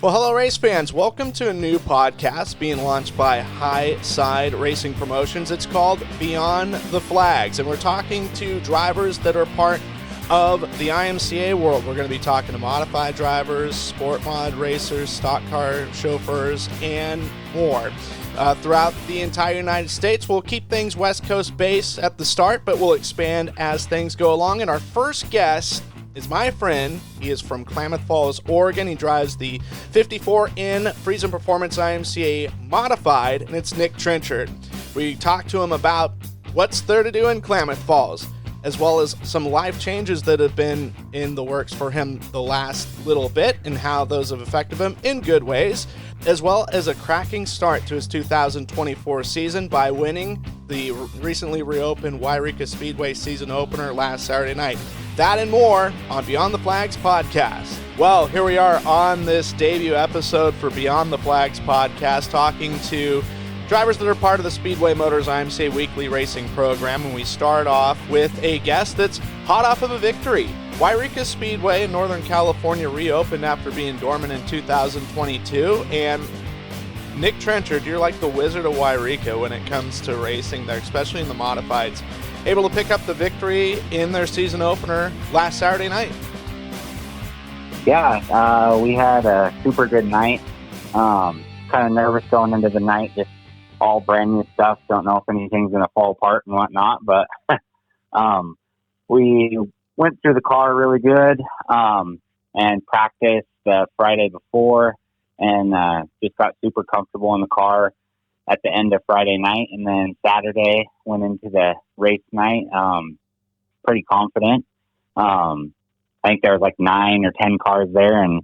Well, hello, race fans. Welcome to a new podcast being launched by High Side Racing Promotions. It's called Beyond the Flags, and we're talking to drivers that are part of the IMCA world. We're going to be talking to modified drivers, sport mod racers, stock car chauffeurs, and more. Throughout the entire United States, we'll keep things West Coast based at the start, but we'll expand as things go along. And our first guest is my friend. He is from Klamath Falls, Oregon. He drives the 54N Friesen Performance IMCA Modified, and it's Nick Trenchard. We talked to him about what's there to do in Klamath Falls, as well as some life changes that have been in the works for him the last little bit and how those have affected him in good ways, as well as a cracking start to his 2024 season by winning the recently reopened Yreka Speedway season opener last Saturday night. That and more on Beyond the Flags podcast. Well, here we are on this debut episode for Beyond the Flags podcast, talking to drivers that are part of the Speedway Motors IMCA weekly racing program, and we start off with a guest that's hot off of a victory. Yreka Speedway in Northern California reopened after being dormant in 2022, and Nick Trenchard, you're like the wizard of Yreka when it comes to racing there, especially in the modifieds. Able to pick up the victory in their season opener last Saturday night. Yeah, we had a super good night. Kind of nervous going into the night, just all brand new stuff. Don't know if anything's going to fall apart and whatnot, but we went through the car really good and practiced the Friday before and just got super comfortable in the car at the end of Friday night. And then Saturday went into the race night pretty confident. I think there was like 9 or 10 cars there and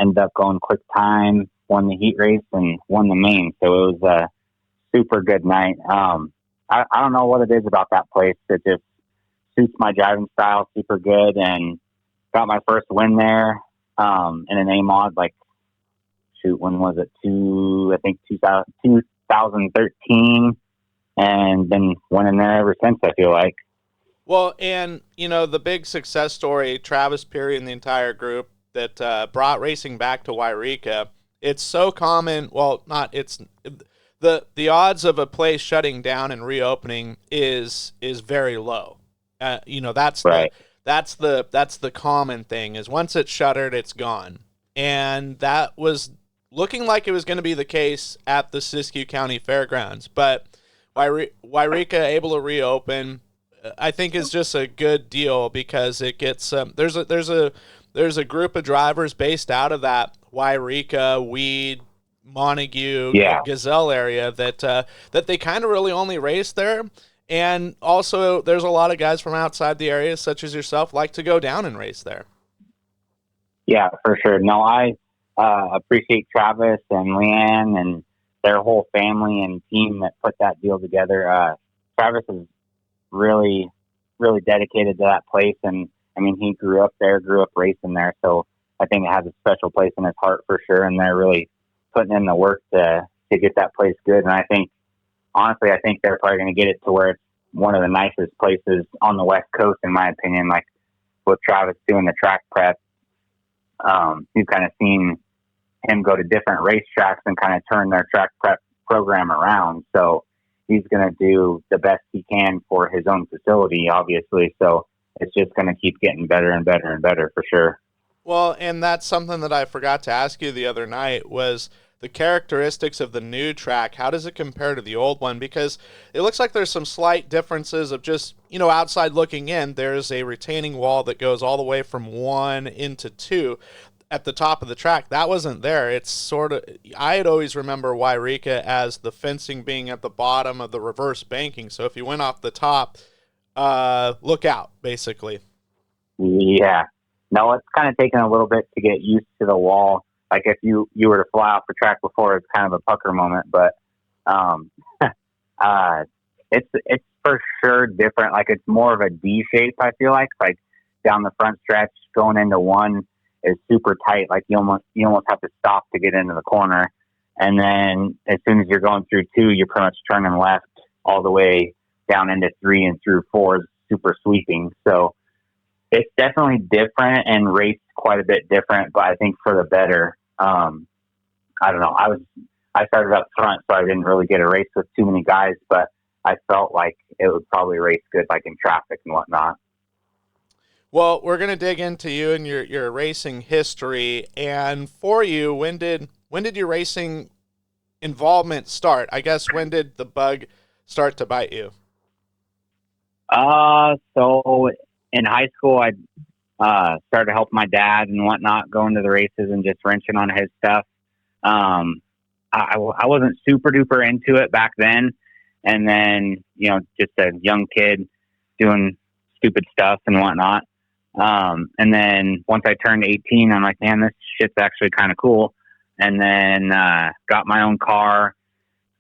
ended up going quick time, won the heat race and won the main. So it was a super good night. I don't know what it is about that place. It just suits my driving style super good, and got my first win there in an A-mod, like, when was it? 2013, and been winning there ever since, I feel like. Well, and, you know, the big success story, Travis Peary and the entire group that brought racing back to Yreka, it's so common, well, not, it's, the odds of a place shutting down and reopening is very low. You know, that's right. That's the common thing, is once it's shuttered, it's gone. And that was looking like it was going to be the case at the Siskiyou County Fairgrounds, but Yreka able to reopen, I think, is just a good deal because it gets there's a group of drivers based out of that Yreka, Weed, Montague, Gazelle area that they kind of really only race there. And also, there's a lot of guys from outside the area, such as yourself, like to go down and race there. Yeah, for sure. No, I appreciate Travis and Leanne and their whole family and team that put that deal together. Travis is really, really dedicated to that place. And, I mean, he grew up there, grew up racing there. So I think it has a special place in his heart for sure. And they're really putting in the work to get that place good. And I think, honestly, they're probably going to get it to where it's one of the nicest places on the West Coast, in my opinion. Like with Travis doing the track prep, you've kind of seen him go to different racetracks and kind of turn their track prep program around. So he's going to do the best he can for his own facility, obviously. So it's just going to keep getting better and better and better for sure. Well, and that's something that I forgot to ask you the other night was the characteristics of the new track. How does it compare to the old one? Because it looks like there's some slight differences of just, you know, outside looking in, there's a retaining wall that goes all the way from 1 into 2 at the top of the track. That wasn't there. It's sort of, I had always remember Yreka as the fencing being at the bottom of the reverse banking. So if you went off the top, look out, basically. Yeah. No, it's kind of taken a little bit to get used to the wall. Like if you were to fly off the track before, it's kind of a pucker moment, but it's for sure different. Like it's more of a D shape, I feel like down the front stretch going into 1 is super tight. Like you almost have to stop to get into the corner. And then as soon as you're going through 2, you're pretty much turning left all the way down into 3 and through 4 is super sweeping. So it's definitely different and raced quite a bit different, but I think for the better. I don't know. I started up front, so I didn't really get a race with too many guys, but I felt like it would probably race good, like in traffic and whatnot. Well, we're going to dig into you and your racing history. And for you, when did your racing involvement start? I guess when did the bug start to bite you? So in high school, I started to help my dad and whatnot, going to the races and just wrenching on his stuff. I wasn't super duper into it back then. And then, just a young kid doing stupid stuff and whatnot. And then once I turned 18, I'm like, man, this shit's actually kind of cool. And then, got my own car.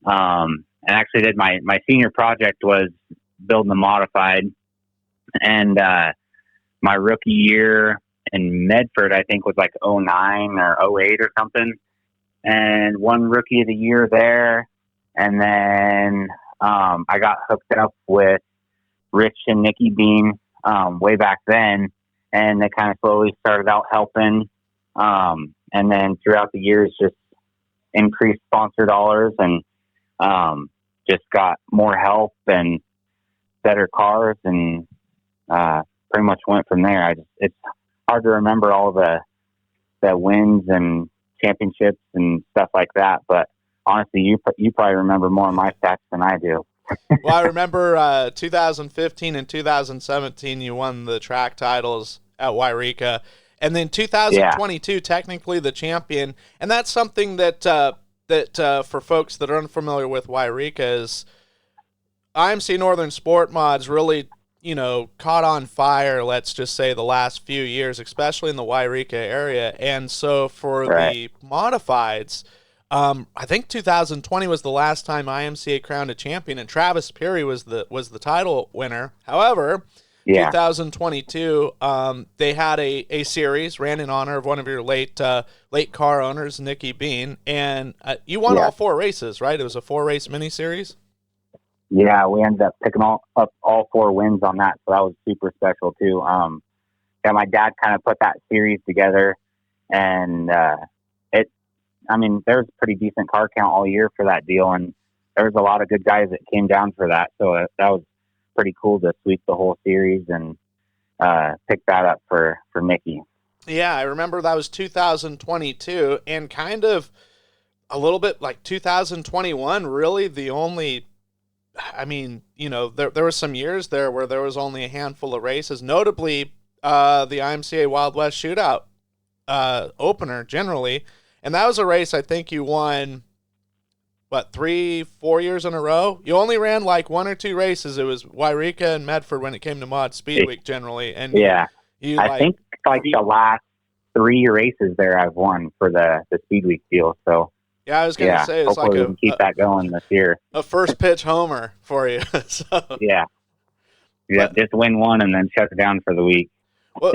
And actually did my senior project was building a modified. And, my rookie year in Medford, I think was like 09 or 08 or something. And won rookie of the year there. And then, I got hooked up with Rich and Nikki Bean, way back then. And they kind of slowly started out helping. And then throughout the years, just increased sponsor dollars and, just got more help and better cars and, pretty much went from there. It's hard to remember all the wins and championships and stuff like that. But honestly, you probably remember more of my stats than I do. Well, I remember 2015 and 2017, you won the track titles at Yreka. And then 2022, technically the champion. And that's something that for folks that are unfamiliar with Yreka is IMCA Northern Sport Mods really, caught on fire, let's just say, the last few years, especially in the Yreka area. And so for the modifieds, I think 2020 was the last time IMCA crowned a champion, and Travis Peary was the title winner. However, 2022, they had a series ran in honor of one of your late car owners, Nikki Bean, and you won all 4 races, right? It was a 4-race mini-series? Yeah, we ended up picking up all 4 wins on that, so that was super special too. My dad kind of put that series together, and there was a pretty decent car count all year for that deal, and there was a lot of good guys that came down for that, so that was pretty cool to sweep the whole series and pick that up for Mickey. Yeah, I remember that was 2022, and kind of a little bit like 2021, really the only... there were some years there where there was only a handful of races, notably the IMCA Wild West Shootout opener generally. And that was a race I think you won, 3-4 years in a row? You only ran like 1 or 2 races. It was Yreka and Medford when it came to Mod Speed Week generally. And I think like the last 3 races there I've won for the Speed Week deal. So yeah, I was going to say, it's like we can keep that going this year. A first pitch homer for you. Just win one and then shut it down for the week. Well,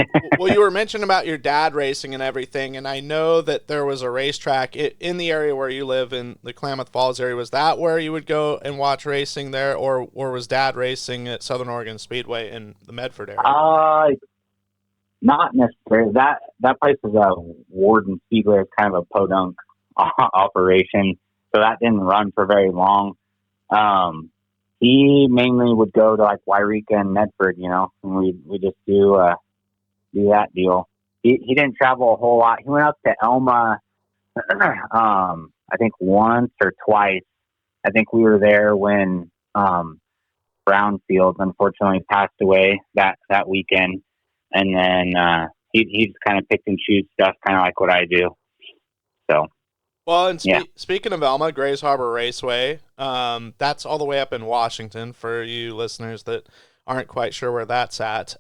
you were mentioning about your dad racing and everything, and I know that there was a racetrack in the area where you live in the Klamath Falls area. Was that where you would go and watch racing there, or was dad racing at Southern Oregon Speedway in the Medford area? Not necessarily. That place is a Warden Speedway. It's kind of a podunk operation, so that didn't run for very long. He mainly would go to like Yreka and Medford, and we just do that deal. He didn't travel a whole lot. He went up to Elma, I think once or twice. I think we were there when Brownfield unfortunately passed away that weekend, and then he just kind of picked and choose stuff, kind of like what I do. So. Well, and speaking of Elma, Grays Harbor Raceway, that's all the way up in Washington for you listeners that aren't quite sure where that's at.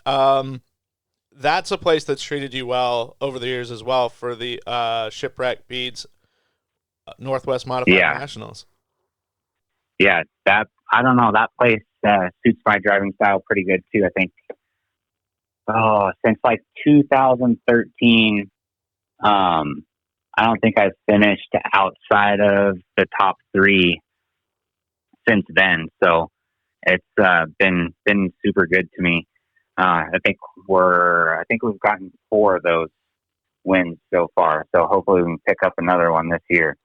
That's a place that's treated you well over the years as well for the Shipwreck Beads Northwest Modified Nationals. Yeah, I don't know, that place suits my driving style pretty good too. I think since like 2013, I don't think I've finished outside of the top 3 since then. So it's been super good to me. I think we've gotten 4 of those wins so far. So hopefully we can pick up another one this year.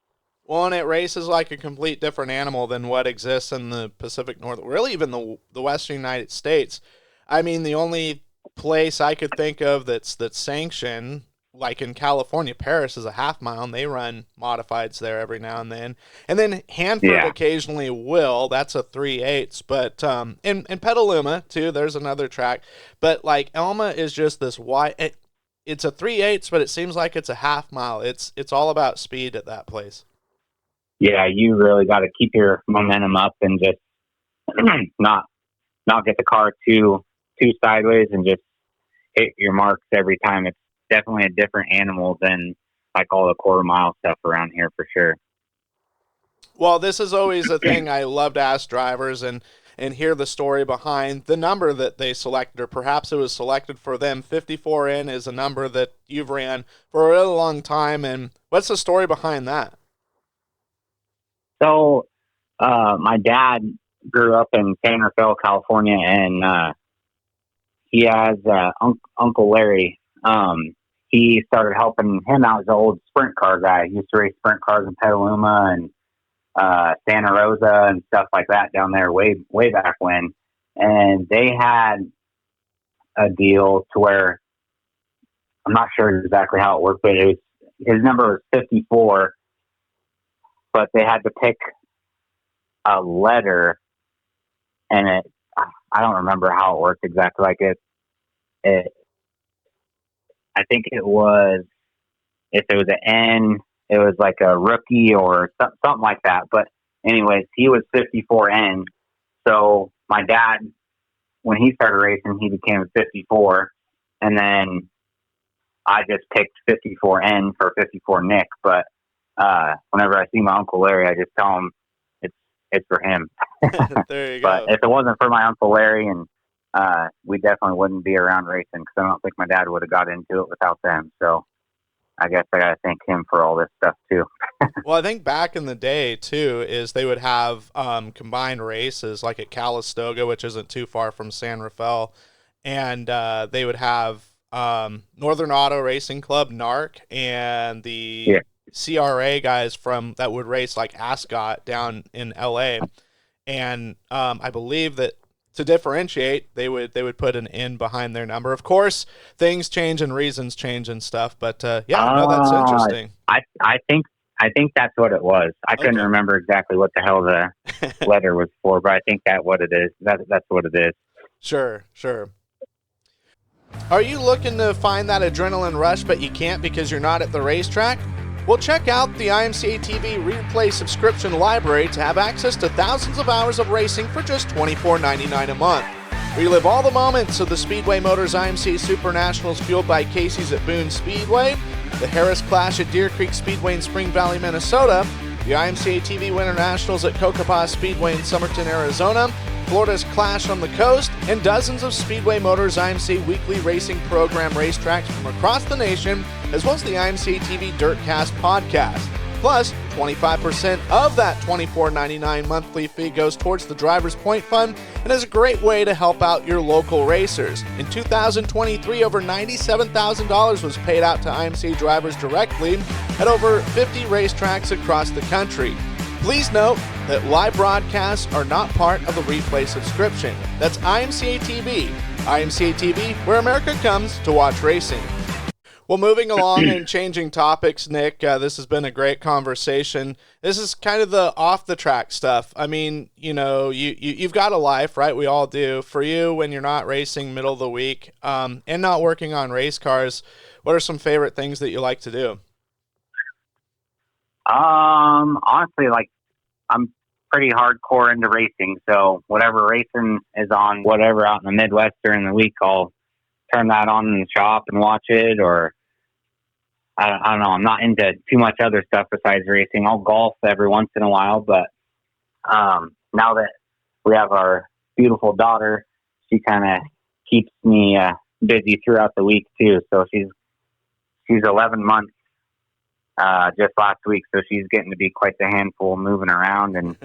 Well, and it races like a complete different animal than what exists in the Pacific North, really even the Western United States. I mean, the only place I could think of that's sanctioned, like in California, Paris is a half mile, and they run modifieds there every now and then. And then Hanford occasionally will. That's a 3/8. But in Petaluma too, there's another track. But like Elma is just this wide. It's a 3/8, but it seems like it's a half mile. It's all about speed at that place. Yeah, you really got to keep your momentum up and just not get the car too sideways and just hit your marks every time. It's definitely a different animal than like all the quarter mile stuff around here for sure. Well, this is always a thing I love to ask drivers and hear the story behind the number that they selected, or perhaps it was selected for them. 54N is a number that you've ran for a really long time, and what's the story behind that? So, my dad grew up in San Rafael, California, and he has Uncle Larry. He started helping him out as an old sprint car guy. He used to race sprint cars in Petaluma and Santa Rosa and stuff like that down there way back when. And they had a deal to where I'm not sure exactly how it worked, but his number was 54. But they had to pick a letter, and I don't remember how it worked exactly. Like I think it was, if it was an N, it was like a rookie or something like that. But anyways, he was 54N. So my dad, when he started racing, he became 54, and then I just picked 54N for 54 Nick. But whenever I see my Uncle Larry, I just tell him it's for him. There you go. But if it wasn't for my Uncle Larry, and we definitely wouldn't be around racing, because I don't think my dad would have got into it without them. So I guess I got to thank him for all this stuff too. Well, I think back in the day too, is they would have combined races like at Calistoga, which isn't too far from San Rafael, and they would have Northern Auto Racing Club, NARC, and the CRA guys from that would race like Ascot down in LA. And I believe that to differentiate, they would put an N behind their number. Of course, things change and reasons change and stuff, but no, that's interesting. I think that's what it was. I couldn't remember exactly what the hell the letter was for, but I think that's what it is. That's what it is. Sure. Are you looking to find that adrenaline rush, but you can't because you're not at the racetrack? Well, check out the IMCA TV Replay subscription library to have access to thousands of hours of racing for just $24.99 a month. Relive all the moments of the Speedway Motors IMCA Super Nationals fueled by Casey's at Boone Speedway, the Harris Clash at Deer Creek Speedway in Spring Valley, Minnesota, the IMCA TV Winter Nationals at Cocopah Speedway in Somerton, Arizona, Florida's Clash on the Coast, and dozens of Speedway Motors IMCA weekly racing program racetracks from across the nation, as well as the IMCA TV Dirtcast podcast. Plus, 25% of that $24.99 monthly fee goes towards the Drivers Point Fund and is a great way to help out your local racers. In 2023, over $97,000 was paid out to IMCA drivers directly at over 50 racetracks across the country. Please note that live broadcasts are not part of the replay subscription. That's IMCA TV. IMCA TV, where America comes to watch racing. Well, moving along and changing topics, Nick, this has been a great conversation. This is kind of the off-the-track stuff. I mean, you've got a life, right? We all do. For you, when you're not racing middle of the week and not working on race cars, what are some favorite things that you like to do? Honestly, I'm pretty hardcore into racing, so whatever racing is on, whatever out in the Midwest during the week, I'll turn that on in the shop and watch it, or I don't know. I'm not into too much other stuff besides racing. I'll golf every once in a while, but now that we have our beautiful daughter, she kind of keeps me busy throughout the week too. So she's 11 months just last week, so she's getting to be quite the handful moving around and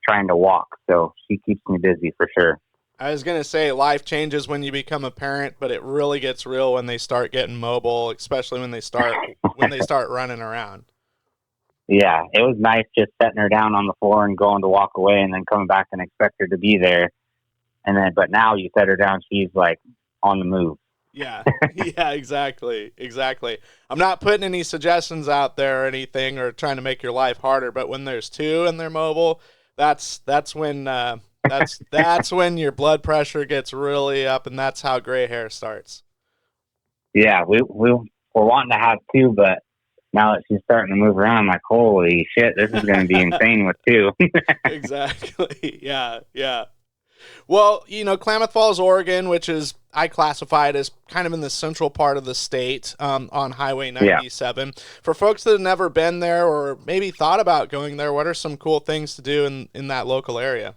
trying to walk. So she keeps me busy for sure. I was going to say life changes when you become a parent, but it really gets real when they start getting mobile, especially when they start running around. Yeah, it was nice just setting her down on the floor and going to walk away and then coming back and expect her to be there. But now you set her down, she's like on the move. Yeah, yeah, exactly, exactly. I'm not putting any suggestions out there or anything or trying to make your life harder, but when there's two and they're mobile, that's when that's when your blood pressure gets really up, and that's how gray hair starts. Yeah, we're wanting to have two, but now that she's starting to move around, I'm like, holy shit, this is going to be insane with two. Exactly. Yeah, yeah. Well, Klamath Falls, Oregon, which is I classify it as kind of in the central part of the state on Highway 97. Yeah. For folks that have never been there or maybe thought about going there, what are some cool things to do in that local area?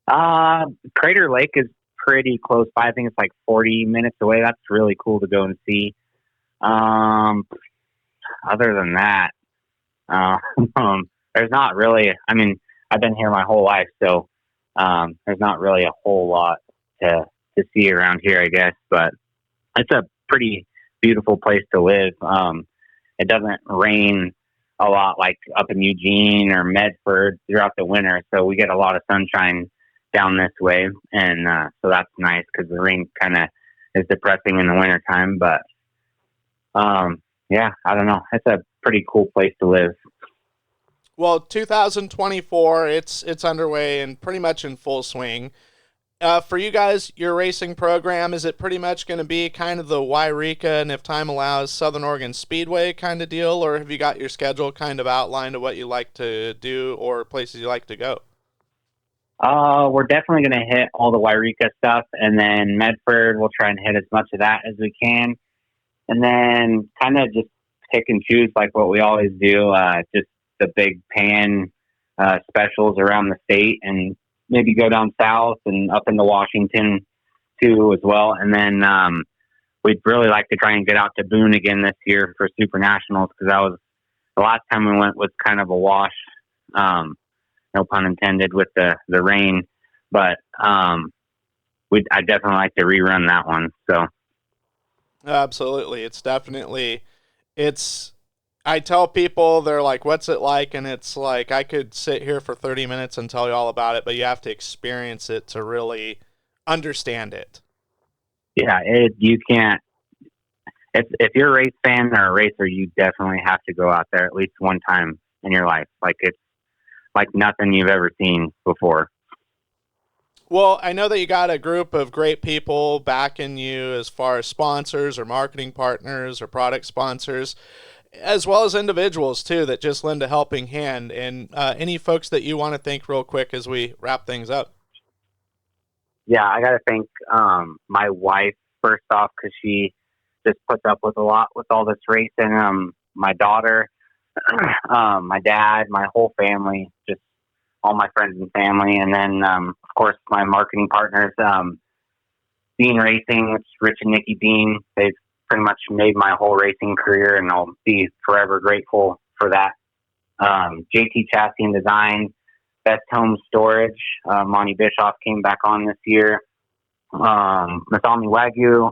Crater Lake is pretty close by. I think it's like 40 minutes away. That's really cool to go and see. Other than that, there's not really, I mean, I've been here my whole life, so there's not really a whole lot to see around here, I guess, but it's a pretty beautiful place to live. It doesn't rain a lot like up in Eugene or Medford throughout the winter, so we get a lot of sunshine down this way, and so that's nice because the rain kind of is depressing in the wintertime, but yeah, I don't know. It's a pretty cool place to live. Well, 2024, it's underway and pretty much in full swing. For you guys, your racing program, is it pretty much going to be kind of the Yreka and, if time allows, Southern Oregon Speedway kind of deal, or have you got your schedule kind of outlined of what you like to do or places you like to go? We're definitely going to hit all the Yreka stuff, and then Medford, we'll try and hit as much of that as we can, and then kind of just pick and choose like what we always do, just the big pan specials around the state, and maybe go down south and up into Washington too as well. And then we'd really like to try and get out to Boone again this year for Super Nationals, because that was the last time we went was kind of a wash, no pun intended, with the rain. But I'd definitely like to rerun that one. So absolutely, I tell people, they're like, what's it like? And it's like, I could sit here for 30 minutes and tell you all about it, but you have to experience it to really understand it. Yeah, you can't. If you're a race fan or a racer, you definitely have to go out there at least one time in your life. Like, it's like nothing you've ever seen before. Well, I know that you got a group of great people backing you as far as sponsors or marketing partners or product sponsors, as well as individuals too that just lend a helping hand. And any folks that you want to thank real quick as we wrap things up? Yeah, I got to thank my wife first off, because she just puts up with a lot with all this racing. My daughter, my dad, my whole family, just all my friends and family, and then of course my marketing partners, Bean Racing, which is Rich and Nikki Bean. They've pretty much made my whole racing career, and I'll be forever grateful for that. JT Chassis and Design, Best Home Storage, Monty Bischoff came back on this year. Masami Wagyu,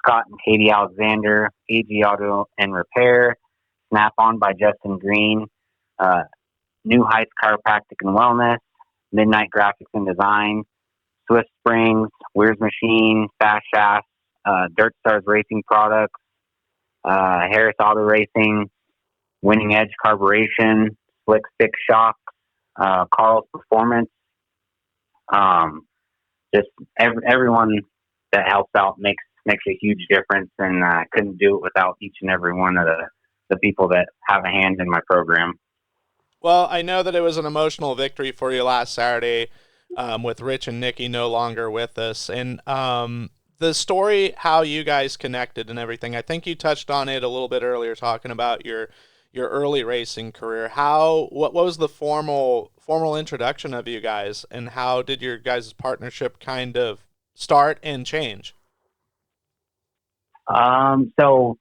Scott and Katie Alexander, AG Auto and Repair, Snap On by Justin Green, New Heights Chiropractic and Wellness, Midnight Graphics and Design, Swift Springs, Weir's Machine, Fast Shafts, Dirt Stars Racing Products, Harris Auto Racing, Winning Edge Carburation, Slick Stick Shocks, Carl's Performance. Just everyone that helps out makes a huge difference, and I couldn't do it without each and every one of the people that have a hand in my program. Well, I know that it was an emotional victory for you last Saturday, with Rich and Nikki no longer with us, and the story, how you guys connected and everything. I think you touched on it a little bit earlier, talking about your early racing career. What was the formal introduction of you guys, and how did your guys' partnership kind of start and change? So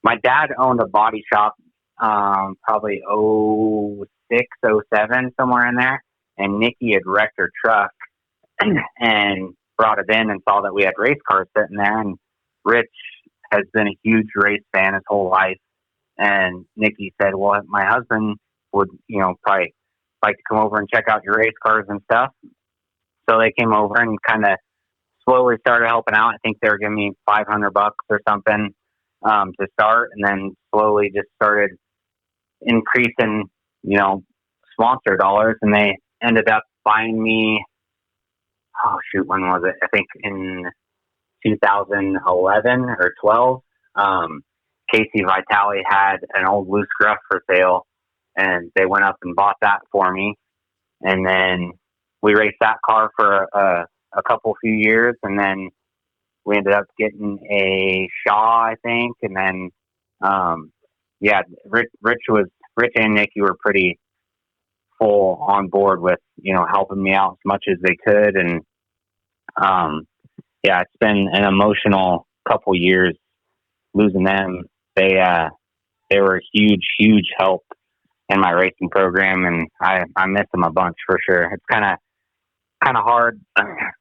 my dad owned a body shop, probably 06, 07, somewhere in there, and Nikki had wrecked her truck and brought it in and saw that we had race cars sitting there. And Rich has been a huge race fan his whole life. And Nikki said, well, my husband would, probably like to come over and check out your race cars and stuff. So they came over and kind of slowly started helping out. I think they were giving me $500 or something to start, and then slowly just started increasing, sponsor dollars. And they ended up buying me, when was it? I think in 2011 or 12. Casey Vitale had an old loose gruff for sale, and they went up and bought that for me. And then we raced that car for a few years, and then we ended up getting a Shaw, I think. And then, Rich and Nikki were pretty full on board with, helping me out as much as they could. And, it's been an emotional couple years losing them. They were a huge, huge help in my racing program, and I miss them a bunch for sure. It's kind of hard.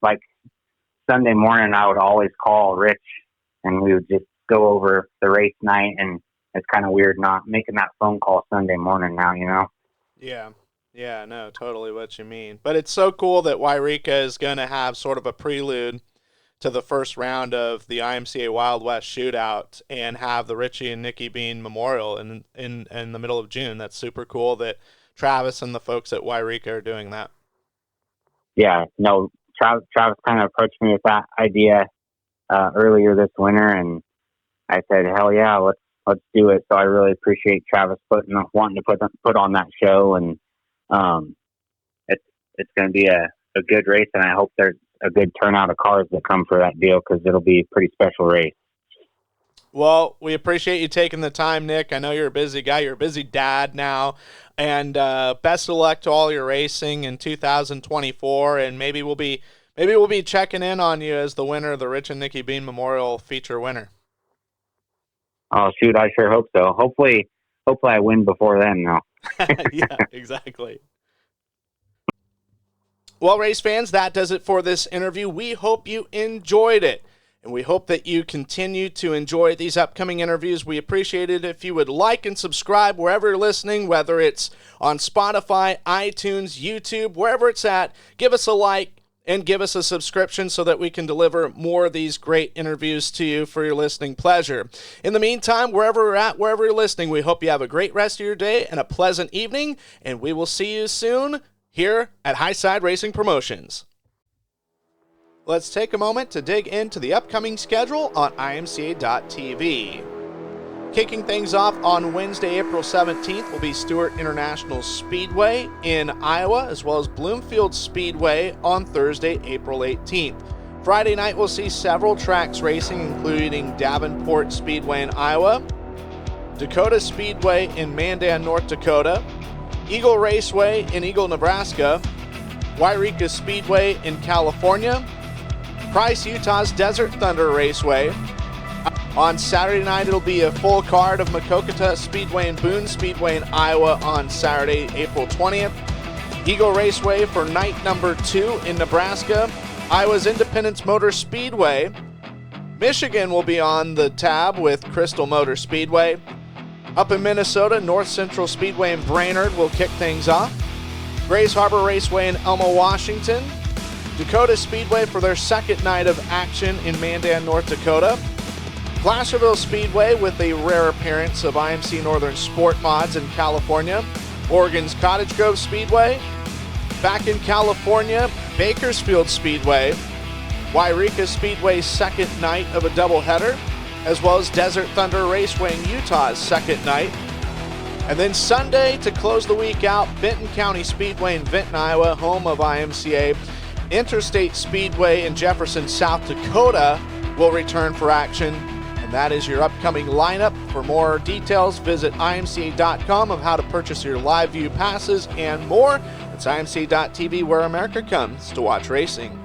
Like Sunday morning, I would always call Rich, and we would just go over the race night, and it's kind of weird not making that phone call Sunday morning now, Yeah, no, totally what you mean. But it's so cool that Yreka is going to have sort of a prelude to the first round of the IMCA Wild West Shootout and have the Richie and Nikki Bean Memorial in the middle of June. That's super cool that Travis and the folks at Yreka are doing that. Yeah, no, Travis kind of approached me with that idea earlier this winter, and I said, hell yeah, let's do it. So I really appreciate Travis wanting to put on that show, and it's going to be a good race, and I hope there's a good turnout of cars that come for that deal, because it'll be a pretty special race. Well, we appreciate you taking the time, Nick. I know you're a busy guy. You're a busy dad now. And best of luck to all your racing in 2024. And maybe we'll be checking in on you as the winner of the Rich and Nikki Bean Memorial feature winner. Oh, shoot, I sure hope so. Hopefully I win before then, though. Yeah, exactly. Well, race fans, that does it for this interview. We hope you enjoyed it, and we hope that you continue to enjoy these upcoming interviews. We appreciate it if you would like and subscribe wherever you're listening, whether it's on Spotify, iTunes, YouTube, wherever it's at. Give us a like and give us a subscription so that we can deliver more of these great interviews to you for your listening pleasure. In the meantime, wherever we're at, wherever you're listening, we hope you have a great rest of your day and a pleasant evening, and we will see you soon here at Highside Racing Promotions. Let's take a moment to dig into the upcoming schedule on IMCA.TV. Kicking things off on Wednesday, April 17th will be Stewart International Speedway in Iowa, as well as Bloomfield Speedway on Thursday, April 18th. Friday night we'll see several tracks racing, including Davenport Speedway in Iowa, Dakota Speedway in Mandan, North Dakota, Eagle Raceway in Eagle, Nebraska, Yreka Speedway in California, Price, Utah's Desert Thunder Raceway. On Saturday night, it'll be a full card of Makokata Speedway and Boone Speedway in Iowa on Saturday, April 20th. Eagle Raceway for night number 2 in Nebraska. Iowa's Independence Motor Speedway. Michigan will be on the tab with Crystal Motor Speedway. Up in Minnesota, North Central Speedway in Brainerd will kick things off. Grays Harbor Raceway in Elma, Washington. Dakota Speedway for their second night of action in Mandan, North Dakota. Placerville Speedway with a rare appearance of IMC Northern Sport Mods in California. Oregon's Cottage Grove Speedway. Back in California, Bakersfield Speedway. Yreka Speedway's second night of a doubleheader, as well as Desert Thunder Raceway in Utah's second night. And then Sunday, to close the week out, Benton County Speedway in Benton, Iowa, home of IMCA. Interstate Speedway in Jefferson, South Dakota will return for action. And that is your upcoming lineup. For more details, visit imca.com of how to purchase your live view passes and more. It's imca.tv, where America comes to watch racing.